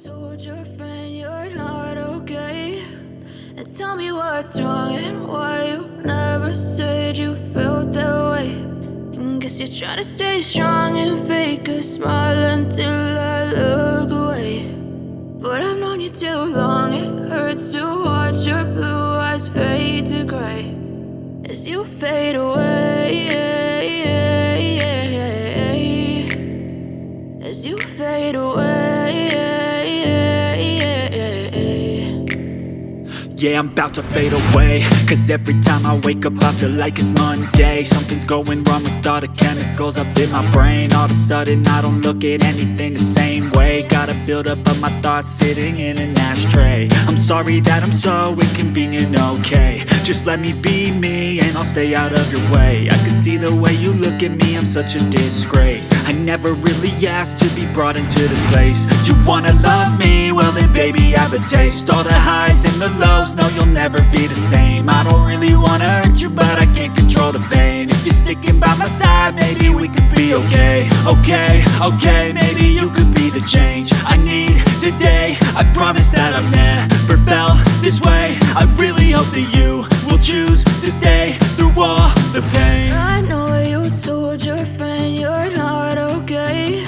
told your friend you're not okay? And tell me what's wrong and why you never said you felt that way. And guess you're trying to stay strong and fake a smile until I look away. But I've known you too long, it hurts to watch your blue eyes fade to gray as you fade away, as you fade away. Yeah, I'm about to fade away, cause every time I wake up I feel like it's Monday. Something's going wrong with all the chemicals up in my brain. All of a sudden I don't look at anything the same way. Got a build-up of my thoughts sitting in an ashtray. I'm sorry that I'm so inconvenient, okay? Just let me be me and I'll stay out of your way. I can see the way you look at me, I'm such a disgrace. I never really asked to be brought into this place. You wanna love me? Well then baby have a taste. All the highs and the lows, no you'll never be the same. I don't really wanna hurt you but I can't control the pain. If you're sticking by my side maybe we could be okay. Okay, maybe you could be the change I need today. I promise that I've never felt this way. I really hope that you will choose to stay through all the pain. I know you told your friend you're not okay.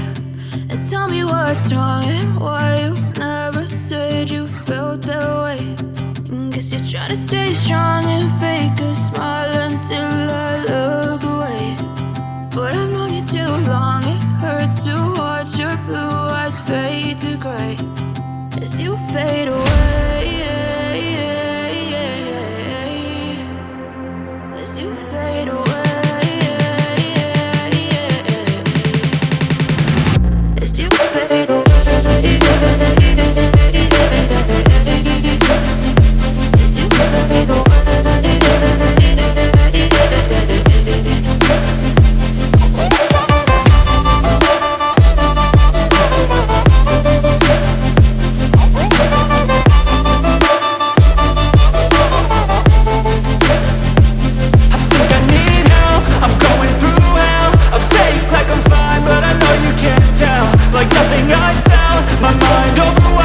And tell me what's wrong and why you never said you felt that way. And guess you're trying to stay strong and fake a smile until I look away. But I've known you too long, it hurts to watch your blue eyes fade to gray as you fade away, as you fade away, as you fade away, as you fade away. Like nothing I felt, my mind overwhelmed.